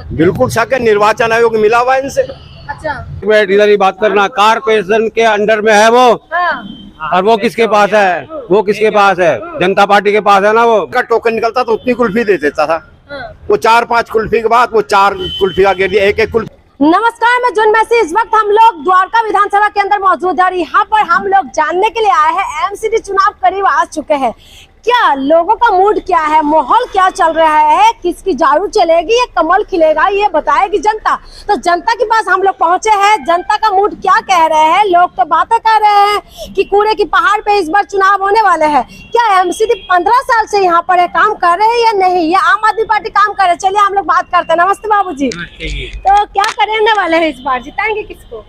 सकते? बिल्कुल शक है, निर्वाचन आयोग मिला हुआ है इनसे। अच्छा। इधर ही बात करना, कारपोरेशन के अंडर में है वो। हाँ। और वो किसके पास है? वो किसके पास है? जनता पार्टी के पास है ना। वो का टोकन निकलता तो उतनी कुल्फी दे देता था। वो 4-5 कुल्फी के बाद वो 4 कुल्फी का गिर दिया, एक कुल्फी। नमस्कार, मैं जुन मैसी। इस वक्त हम लोग द्वारका विधानसभा के अंदर मौजूद है और यहाँ पर हम लोग जानने के लिए आए हैं एमसीडी चुनाव करीब आ चुके हैं, क्या लोगों का मूड क्या है, माहौल क्या चल रहा है, किसकी झाड़ू चलेगी या कमल खिलेगा, ये बताएगी जनता। तो जनता के पास हम लोग पहुंचे हैं, जनता का मूड क्या कह रहे हैं। लोग तो बातें कर रहे हैं कि कूड़े की पहाड़ पे इस बार चुनाव होने वाले हैं। क्या एमसीडी 15 साल से यहाँ पर काम कर रहे हैं या नहीं, या आम आदमी पार्टी काम कर रहे हैं? चलिए हम लोग बात करते हैं। नमस्ते बाबूजी। तो क्या करने वाले हैं इस बार, जिताएंगे किसको?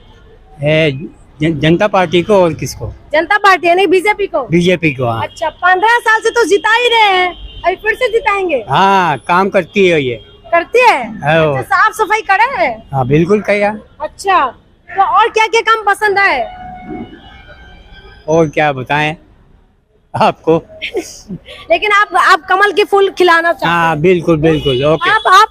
जनता पार्टी को। और किसको? जनता पार्टी यानी बीजेपी को। बीजेपी को। हाँ। अच्छा, 15 साल से तो जिता ही रहे हैं, अभी फिर से जिताएंगे? हाँ, काम करती है ये। करती है। अच्छा, साफ सफाई करे है? हाँ बिल्कुल किया। अच्छा, तो और क्या क्या काम पसंद है? और क्या बताएं आपको। लेकिन आप कमल के फूल खिलाना चाहते हैं? हाँ बिल्कुल बिल्कुल। ओके। आप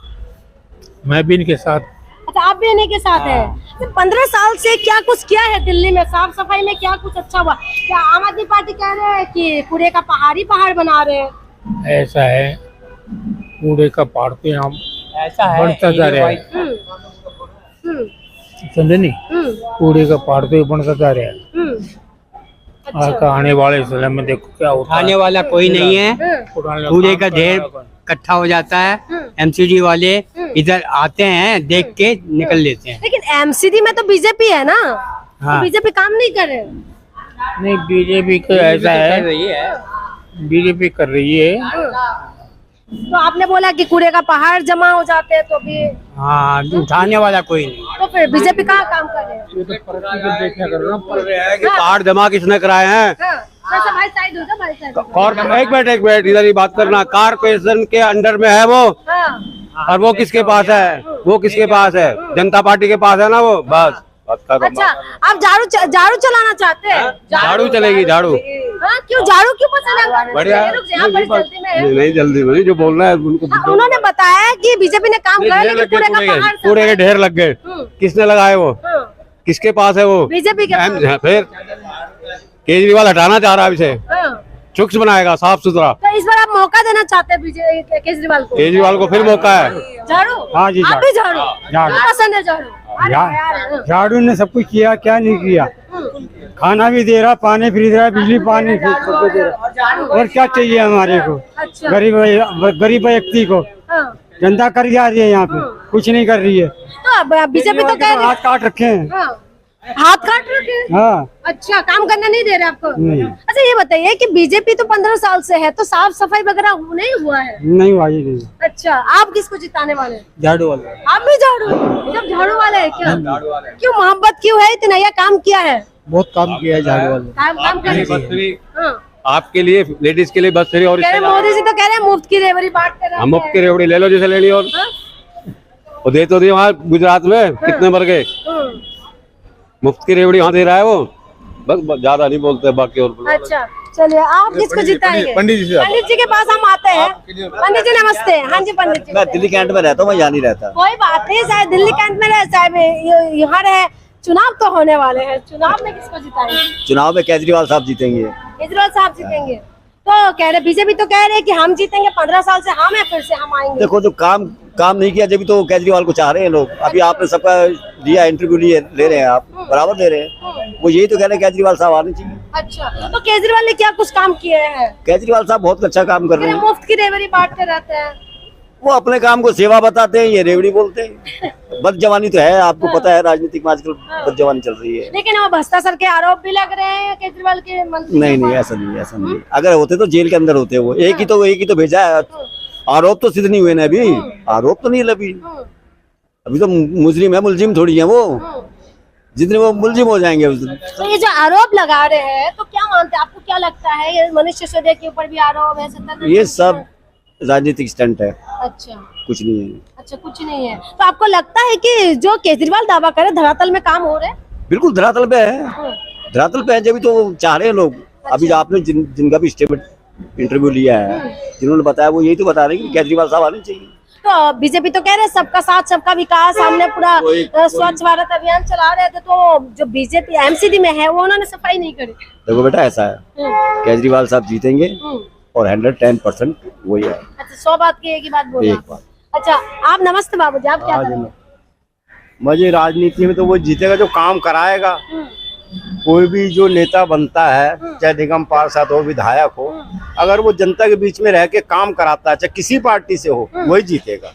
मैं भी इनके साथ। अच्छा, आप भी इन्हीं के साथ है। 15 साल से क्या कुछ किया है दिल्ली में, साफ सफाई में क्या कुछ अच्छा हुआ? क्या आम आदमी पार्टी कह रहे हैं कि कूड़े का पहाड़ बना रहे हैं? ऐसा है, कूड़े का पहाड़ पे हम ऐसा है, बढ़ता जा रहा है, समझे नहीं? कूड़े का पहाड़ पे बढ़ता जा रहा है। अच्छा। आने वाले समय में देखो क्या होता है। आने वाला कोई नहीं है। कूड़े का ढेर इकट्ठा हो जाता है। एमसीडी वाले इधर आते हैं, देख के निकल लेते हैं। लेकिन एमसीडी में तो बीजेपी है ना। हाँ। तो बीजेपी काम नहीं कर रहे? नहीं, बीजेपी का ऐसा है, बीजेपी कर रही है। तो आपने बोला कि कूड़े का पहाड़ जमा हो जाते हैं तो भी। हाँ, उठाने वाला कोई नहीं। तो फिर बीजेपी कहाँ काम कर रहे हैं? पहाड़ जमा किसने कराए हैं? भाई साइड हो जा, भाई साइड हो जा। और एक मिनट इधर ही बात करना, कारपोरेशन के अंडर में है वो। हाँ। और वो किसके पास है? वो किसके पास है? जनता पार्टी के पास है ना वो। बस अच्छा, आप झाड़ू चलाना चाहते हैं? झाड़ू चलेगी, झाड़ू। हाँ, क्यों झाड़ू क्यों पसंद है? बढ़िया। नहीं जल्दी में जो बोल रहा है उनको। उन्होंने बताया कि बीजेपी ने काम करा, लेकिन कूड़े का पहाड़ कूड़े के ढेर लग गए। किसने लगाए वो? किसके पास है वो? बीजेपी के पास। फिर केजरीवाल हटाना चाह रहा है इसे, चुक्स बनाएगा साफ सुथरा। तो इस बार आप मौका देना चाहते हैं केजरीवाल को? केजरीवाल को फिर मौका है। झाड़ू? हाँ जी, आप भी झाड़ू पसंद है? झाड़ू ने सब कुछ किया, क्या नहीं किया। खाना भी दे रहा, पानी फ्री दे रहा, बिजली पानी फ्री सब कुछ दे रहा। और क्या चाहिए हमारे को? अच्छा। गरीब व्यक्ति को जनता कर जा रही है, यहाँ पे कुछ नहीं कर रही है। तो बीजेपी तो कह रही है हाथ काट रखे हैं। हाथ काट रखे? हाँ। अच्छा, काम करना नहीं दे रहे आपको? नहीं। अच्छा, ये बताइए कि बीजेपी तो 15 साल से है, तो साफ सफाई वगैरह नहीं हुआ है? नहीं हुआ ही नहीं। अच्छा, आप किसको जिताने वाले? झाड़ू वाले। आप भी झाड़ू? जब झाड़ू वाले है क्या? क्यों मोहब्बत क्यों है इतना, या काम किया है? बहुत काम किया है झाड़ू वाले। काम कर आपके लिए, लेडीज के लिए बस फ्री। और मोदी जी तो कह रहे हैं मुफ्त की रेवड़ी बांट कर रहे हैं। मुफ्त की रेवड़ी ले लो जैसे लेनी। और वो दे तो दी वहाँ गुजरात में कितने मर गए। मुफ्त की रेवड़ी वहाँ दे रहा है वो। बस ज्यादा नहीं बोलते बाकी। और अच्छा, चलिए, आप किसको जिताएंगे? पंडित जी के पास हम आते हैं। पंडित जी नमस्ते। हाँ जी पंडित जी। मैं दिल्ली कैंट में रहता हूँ, मैं यहाँ नहीं रहता। कोई बात नहीं, शायद दिल्ली कैंट में रहे, साहब यहाँ रहे। चुनाव तो होने वाले हैं, चुनाव में किसको जिताएंगे? चुनाव में केजरीवाल साहब जीतेंगे। केजरीवाल साहब जीतेंगे? तो कह रहे, बीजेपी तो कह रहे हैं कि हम जीतेंगे, 15 साल से हम है, फिर से हम आएंगे। देखो, जो काम नहीं किया, जब तो केजरीवाल को चाह रहे हैं लोग। अभी आपने सबका दिया इंटरव्यू, ले रहे हैं आप, बराबर ले रहे हैं। वो यही तो कह रहे हैं केजरीवाल साहब आने चाहिए। अच्छा, तो केजरीवाल ने क्या कुछ काम किए हैं? केजरीवाल साहब बहुत अच्छा काम कर रहे हैं। मुफ्त की रेवड़ी बांटते रहते हैं। वो अपने काम को सेवा बताते हैं, ये रेवड़ी बोलते हैं। बदजवानी तो है, आपको पता है राजनीतिक में आजकल बदजवानी चल रही है। लेकिन वो भ्रष्टाचार के आरोप भी लग रहे हैं केजरीवाल के मंत्री। नहीं, ऐसा नहीं। अगर होते तो जेल के अंदर होते। वो एक ही तो भेजा है। आरोप तो सिद्ध नहीं हुए ना अभी। आरोप तो नहीं लगी अभी तो। मुजरिम है, मुलजिम थोड़ी है वो। जितने वो मुलजिम हो जाएंगे उस दिन। तो ये जो आरोप लगा रहे हैं, तो क्या मानते हैं, आपको क्या लगता है? ये मनीष सिसोदिया के ऊपर भी आरोप है? ये सब राजनीतिक स्टंट है। अच्छा, कुछ नहीं है। अच्छा, कुछ नहीं है। तो आपको लगता है कि जो केजरीवाल दावा करे, धरातल में काम हो रहे हैं? बिल्कुल धरातल पे है। धरातल पे है, जब तो चाह रहे हैं लोग। अभी आपने जिनका भी स्टेटमेंट इंटरव्यू लिया है, जिन्होंने बताया, वो यही तो बता रहे हैं कि केजरीवाल साहब आने चाहिए। तो बीजेपी तो कह रहे हैं सबका साथ सबका विकास, हमने पूरा स्वच्छ भारत अभियान चला रहे थे, तो जो बीजेपी एमसीडी में है वो उन्होंने सफाई नहीं करी। देखो बेटा ऐसा है, केजरीवाल साहब जीतेंगे और 110% वही है। अच्छा, 100 बात की एक ही बात बोला। एक बात। अच्छा, आप नमस्ते बाबू जी, आप क्या कर रहे हैं? मुझे राजनीति में तो वो जीतेगा जो काम कराएगा। कोई भी जो नेता बनता है, चाहे निगम पार्षद हो, विधायक हो, अगर वो जनता के बीच में रह के काम कराता है, चाहे किसी पार्टी से हो, वही जीतेगा।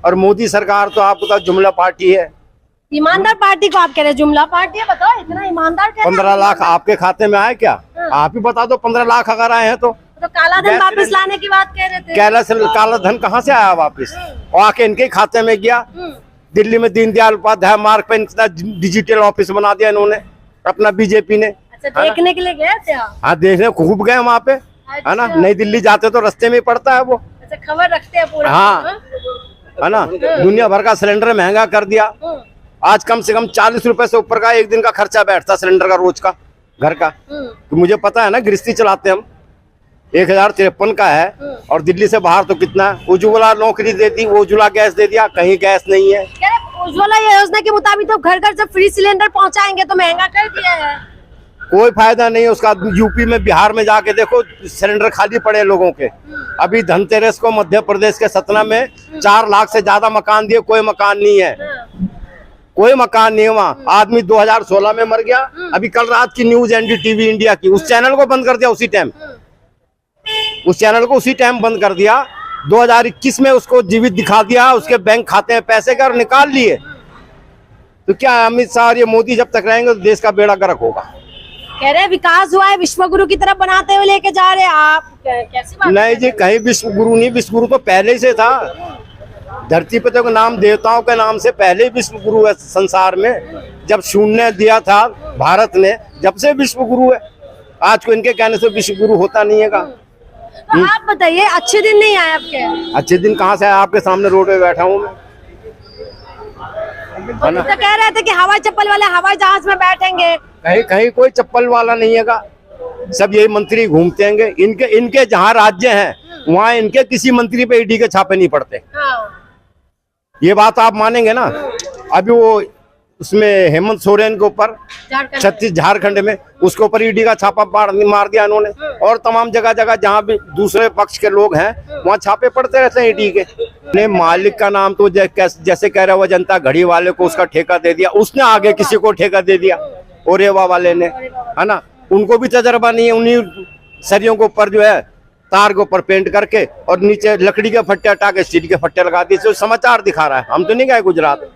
और मोदी सरकार तो आपको तो जुमला पार्टी है। ईमानदार पार्टी को आप कह रहे हैं जुमला पार्टी है? बताओ, इतना ईमानदार कैसे? 15 लाख आपके खाते में आए क्या? आप ही बता दो, 15 लाख अगर आए हैं तो काला धन वापस लाने की बात कह रहे थे। काला धन कहाँ से आया वापस? और आके इनके खाते में गया। दिल्ली में दीनदयाल उपाध्याय मार्ग पे इतना डिजिटल ऑफिस बना दिया इन्होंने, अपना बीजेपी ने। अच्छा, देखने के लिए गए थे आप? हाँ, देखने खूब गए वहाँ पे, है ना। नई दिल्ली जाते तो रास्ते में ही पड़ता है वो। अच्छा, खबर रखते हैं पूरा? हाँ, है ना। दुनिया भर का सिलेंडर महंगा कर दिया। आज कम से कम 40 रुपए से ऊपर का एक दिन का खर्चा बैठता सिलेंडर का, रोज का, घर का। तो मुझे पता है ना, गृहस्थी चलाते हम। 1053 का है, और दिल्ली से बाहर तो कितना है। उज्ज्वला नौकरी देती, उज्ज्वला गैस दे दिया, कहीं गैस नहीं है। उज्ज्वला योजना के मुताबिक तो घर घर जब फ्री सिलेंडर पहुंचाएंगे तो महंगा कर दिया है। कोई फायदा नहीं उसका। यूपी में, बिहार में जाके देखो, सिलेंडर खाली पड़े लोगों के। अभी धनतेरस को मध्य प्रदेश के सतना में 4 लाख से ज्यादा मकान दिए, कोई मकान नहीं है। कोई मकान नहीं है वहाँ। आदमी 2016 में मर गया। अभी कल रात की न्यूज एनडीटीवी इंडिया की, उस चैनल को बंद कर दिया उसी टाइम। उस चैनल को उसी टाइम बंद कर दिया। 2021 में उसको जीवित दिखा दिया, उसके बैंक खाते में पैसे का निकाल लिए। तो क्या अमित शाह और ये मोदी जब तक रहेंगे तो देश का बेड़ा गर्क होगा। कह रहे विकास हुआ है, विश्व गुरु की तरफ बनाते हुए लेके जा रहे हैं आप, कैसी बात? नहीं जी, कहीं विश्व गुरु नहीं। विश्व गुरु तो पहले से था। धरती पे तो नाम देवताओं के नाम से पहले विश्व गुरु है संसार में। जब शून्य दिया था भारत ने, जब से विश्व गुरु है। आज को इनके कहने से विश्व गुरु होता नहीं है। तो आप बताइए, अच्छे दिन नहीं आए आपके? अच्छे दिन कहाँ से आए? आपके सामने रोड पे बैठा हूँ मैं। तो कह रहे थे कि हवाई चप्पल वाले हवाई जहाज में बैठेंगे। कहीं कहीं कोई चप्पल वाला नहीं है। सब यही मंत्री घूमते हैं। इनके जहाँ राज्य हैं, वहाँ इनके किसी मंत्री पे ईडी के छापे नहीं पड़ते। ये बात आप मानेंगे ना। अभी वो उसमें हेमंत सोरेन के ऊपर झारखंड में, उसके ऊपर ईडी का छापा मार दिया इन्होंने। और तमाम जगह जगह जहाँ भी दूसरे पक्ष के लोग हैं, वहाँ छापे पड़ते रहते हैं ईडी के। ने मालिक का नाम तो जैसे कह रहा, वो जनता घड़ी वाले को उसका ठेका दे दिया, उसने आगे किसी को ठेका दे दिया, ओरेवा वाले ने, है ना। उनको भी तजर्बा नहीं है। उन्हीं सरियों के ऊपर जो है तार के ऊपर पेंट करके और नीचे लकड़ी के फट्टे हटा के स्टील के फट्टे लगा दिए। समाचार दिखा रहा है। हम तो नहीं गए गुजरात।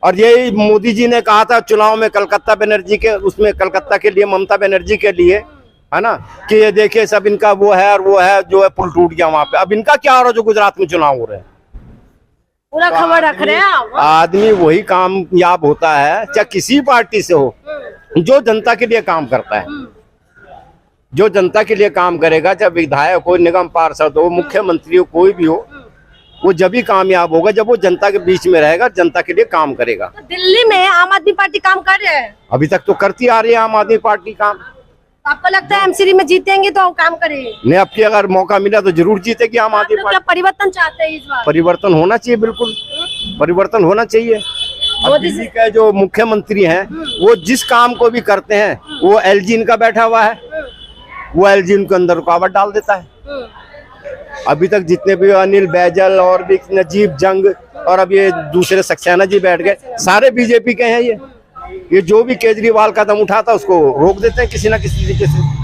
और यही मोदी जी ने कहा था चुनाव में, कलकत्ता बनर्जी के, उसमें कलकत्ता के लिए, ममता बनर्जी के लिए, है ना, कि ये देखिए सब इनका वो है और वो है, जो है पुल टूट गया वहां पे। अब इनका क्या हो रहा है जो गुजरात में चुनाव हो रहे हैं? पूरा खबर रख रहे हैं आप। आदमी वही कामयाब होता है, चाहे किसी पार्टी से हो, जो जनता के लिए काम करता है। जो जनता के लिए काम करेगा, चाहे विधायक हो, निगम पार्षद हो, मुख्यमंत्री हो, कोई भी हो, वो जब भी कामयाब होगा जब वो जनता के बीच में रहेगा, जनता के लिए काम करेगा। तो दिल्ली में आम आदमी पार्टी काम कर रहे हैं? अभी तक तो करती आ रही है आम आदमी पार्टी काम। आपको लगता है एमसीडी में जीतेंगे तो काम करेंगे? नहीं, अब की अगर मौका मिला तो जरूर जीतेगी आम आदमी क्या पार्टी। परिवर्तन चाहते हैं इस बार? परिवर्तन होना चाहिए, बिल्कुल परिवर्तन होना चाहिए। अब दिल्ली के जो मुख्यमंत्री हैं, वो जिस काम को भी करते हैं, वो एलजी इनका बैठा हुआ है, वो एलजी उनके अंदर रुकावट डाल देता है। अभी तक जितने भी अनिल बैजल और भी नजीब जंग और अब ये दूसरे सक्सेना जी बैठ गए, सारे बीजेपी के हैं। ये जो भी केजरीवाल कदम उठाता उसको रोक देते हैं किसी ना किसी तरीके से।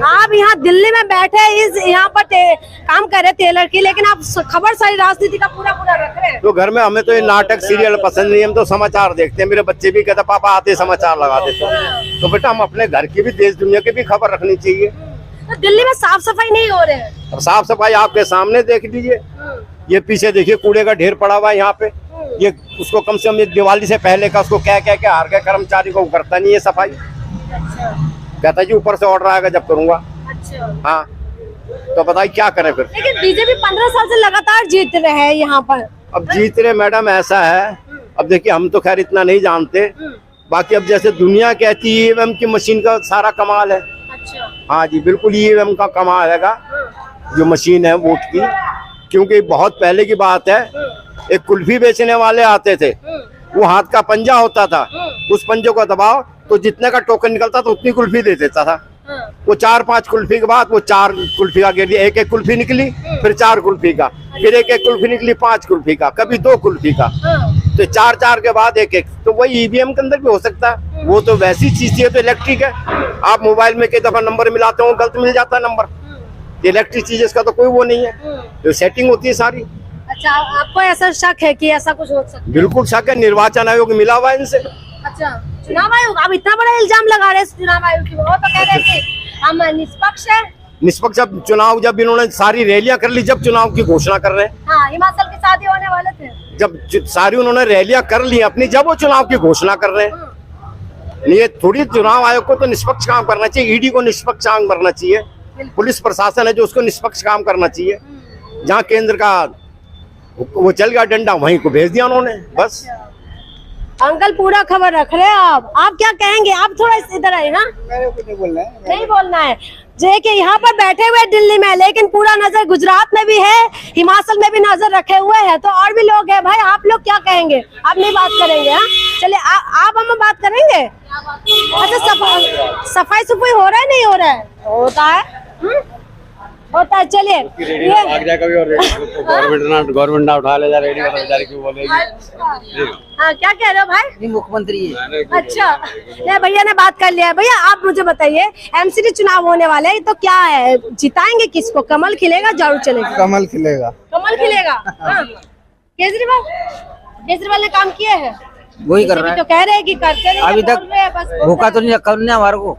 आप यहाँ दिल्ली में बैठे इस यहाँ पर काम कर रहे टेलर की, लेकिन आप खबर सारी राजनीति का पूरा रख रहे हैं। तो घर में हमें तो ये नाटक सीरियल पसंद नहीं, हम तो समाचार देखते हैं। मेरे बच्चे भी कहते पापा आते समाचार लगा देते। तो बेटा हम अपने घर की भी, देश दुनिया की भी खबर रखनी चाहिए। तो दिल्ली में साफ सफाई नहीं हो रहे हैं। अब साफ सफाई आपके सामने देख लीजिए। ये पीछे देखिए कूड़े का ढेर पड़ा हुआ है यहाँ पे। ये उसको कम से कम दिवाली से पहले का उसको कह के हार गए कर्मचारी को, करता नहीं है सफाई। कहता जी ऊपर से ऑर्डर आएगा जब करूंगा। अच्छा। हाँ, तो बताइए क्या करें फिर। लेकिन बीजेपी 15 साल से लगातार जीत रहे हैं यहाँ पर। अब जीत रहे मैडम, ऐसा है। अब देखिए हम तो खैर इतना नहीं जानते, बाकी अब जैसे दुनिया कहती है ईवीएम की मशीन का सारा कमाल है। अच्छा। हाँ जी, बिल्कुल ईवीएम का कमाल है, जो मशीन है वोट की, क्योंकि बहुत पहले की बात है, एक कुल्फी बेचने वाले आते थे, वो हाथ का पंजा होता था, उस पंजे को दबाओ तो जितने का टोकन निकलता था उतनी कुल्फी दे देता था। वो 4-5 कुल्फी के बाद वो 4 कुल्फी का गिर दिया, एक कुल्फी निकली, फिर 4 कुल्फी का, फिर एक कुल्फी निकली 5 कुल्फी का, कभी 2 कुल्फी का, तो 4-4 के बाद एक। तो वही ईवीएम के अंदर भी हो सकता है। वो तो वैसी चीज थी, तो इलेक्ट्रिक है। आप मोबाइल में कई दफा नंबर मिलाते हो, गलत मिल जाता है नंबर। इलेक्ट्रिक चीज इसका तो कोई वो नहीं है, तो सेटिंग होती है सारी। अच्छा, आपको ऐसा शक है कि ऐसा कुछ हो सकता है? बिल्कुल शक है, निर्वाचन आयोग मिला हुआ है इनसे। अच्छा, चुनाव आयोग अब इतना बड़ा इल्जाम लगा रहे हैं चुनाव आयोग की, वो तो कह रहे हैं कि हम निष्पक्ष है। निष्पक्ष जब इन्होंने सारी रैलियां कर ली, जब चुनाव की घोषणा कर रहे हैं, हाँ, हिमाचल की शादी होने वाले थे, जब सारी उन्होंने रैलियां कर ली अपनी, जब वो चुनाव की घोषणा कर रहे हैं। ये थोड़ी चुनाव आयोग को तो निष्पक्ष काम करना चाहिए, ईडी को निष्पक्ष काम करना चाहिए, पुलिस प्रशासन है जो उसको निष्पक्ष काम करना चाहिए। जहाँ केंद्र का वो चल गया डंडा, वहीं को भेज दिया उन्होंने, बस। अंकल पूरा खबर रख रहे हैं आप क्या कहेंगे? आप थोड़ा इधर आए ना, नहीं बोलना है जे कि यहाँ पर बैठे हुए दिल्ली में, लेकिन पूरा नजर गुजरात में भी है, हिमाचल में भी नजर रखे हुए हैं, तो और भी लोग हैं। भाई आप लोग क्या कहेंगे? आप नहीं बात करेंगे? हाँ, चलिए आप हम बात करेंगे। अच्छा, सफाई सुफाई हो रहा है, नहीं हो रहा है? होता है, होता है। चलिए, ये भाग जाए कभी, और गवर्नमेंट ना उठा ले जा, रेडी वाला बेचारे क्यों बोलेगी? हाँ, क्या कह रहे हो भाई? मुख्यमंत्री है। अच्छा, ये भैया ने बात कर लिया है। भैया आप मुझे बताइए, एमसीडी चुनाव होने वाले हैं, तो क्या है, जिताएंगे किसको? कमल खिलेगा, झाड़ू चलेगा? कमल खिलेगा। कमल खिलेगा। हाँ। केजरीवाल ने काम किए हैं, वही कर रहा है। तो कह रहे हैं कि करते नहीं, अभी तक बोल रहे हैं, बस भूखा तो नहीं रखा उन्होंने हमारे को,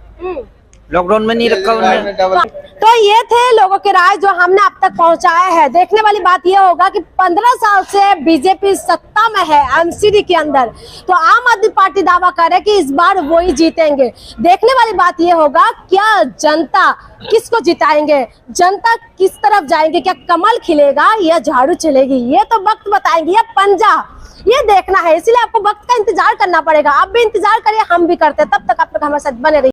लॉकडाउन में नहीं रखा उन्होंने। तो ये थे लोगों के राय जो हमने अब तक पहुंचाया है। देखने वाली बात ये होगा कि 15 साल से बीजेपी सत्ता में है एमसीडी के अंदर, तो आम आदमी पार्टी दावा कर रहे कि इस बार वो ही जीतेंगे। देखने वाली बात ये होगा, क्या जनता किसको जिताएंगे, जनता किस तरफ जाएंगे, क्या कमल खिलेगा या झाड़ू चलेगी? ये तो वक्त बताएंगे, या पंजा, ये देखना है। इसलिए आपको वक्त का इंतजार करना पड़ेगा। आप भी इंतजार करिए, हम भी करते हैं। तब तक आप लोग हमारे साथ बने रहिए।